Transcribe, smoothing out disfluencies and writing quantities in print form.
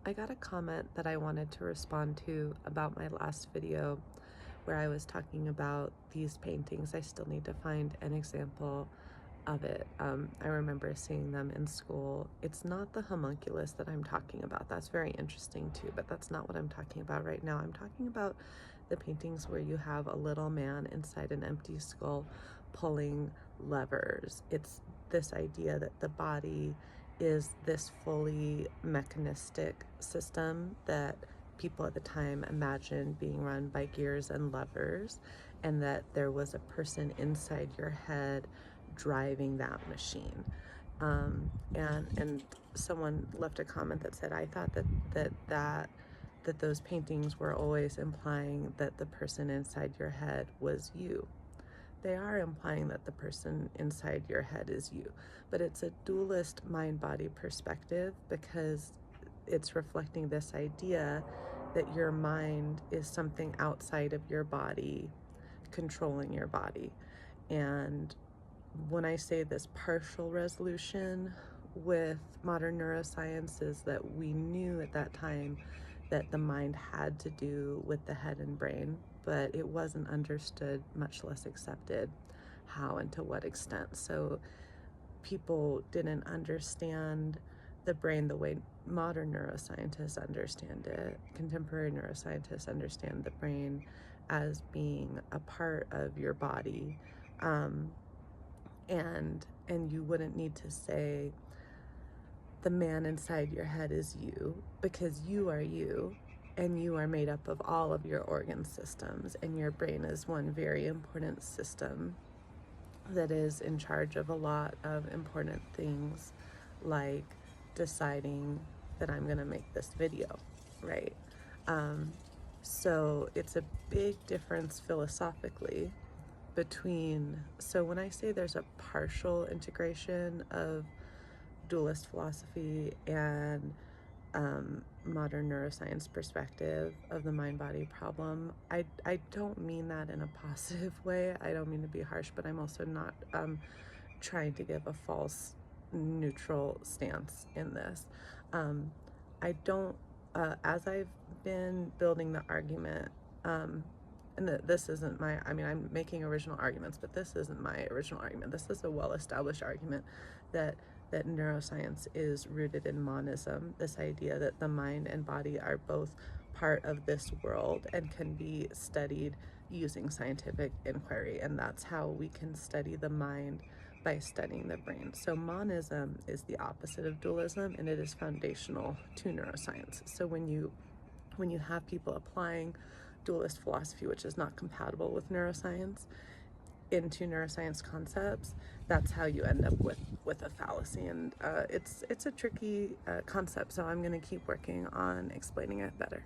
I got a comment that I wanted to respond to about my last video where I was talking about these paintings. I still need to find an example of it. I remember seeing them in school. It's not the homunculus that I'm talking about. That's very interesting too, but that's not what I'm talking about right now. I'm talking about the paintings where you have a little man inside an empty skull pulling levers. It's this idea that the body is this fully mechanistic system that people at the time imagined being run by gears and levers, and that there was a person inside your head driving that machine. And someone left a comment that said, I thought that those paintings were always implying that the person inside your head was you. They are implying that the person inside your head is you, but it's a dualist mind-body perspective because it's reflecting this idea that your mind is something outside of your body, controlling your body. And when I say this partial resolution with modern neuroscience is that we knew at that time that the mind had to do with the head and brain, but it wasn't understood, much less accepted, how and to what extent. So people didn't understand the brain the way modern neuroscientists understand it. Contemporary neuroscientists understand the brain as being a part of your body. And you wouldn't need to say the man inside your head is you, because you are you, and you are made up of all of your organ systems, and your brain is one very important system that is in charge of a lot of important things, like deciding that I'm gonna make this video, right? So it's a big difference philosophically between, so when I say there's a partial integration of dualist philosophy and modern neuroscience perspective of the mind-body problem, I don't mean that in a positive way. I don't mean to be harsh, but I'm also not trying to give a false neutral stance in this. I don't, as I've been building the argument, and this isn't my, I mean, I'm making original arguments, but this isn't my original argument. This is a well-established argument that neuroscience is rooted in monism, this idea that the mind and body are both part of this world and can be studied using scientific inquiry, and that's how we can study the mind, by studying the brain. So monism is the opposite of dualism, and it is foundational to neuroscience. So when you have people applying dualist philosophy, which is not compatible with neuroscience, into neuroscience concepts, that's how you end up with a fallacy. And it's a tricky concept, so I'm going to keep working on explaining it better.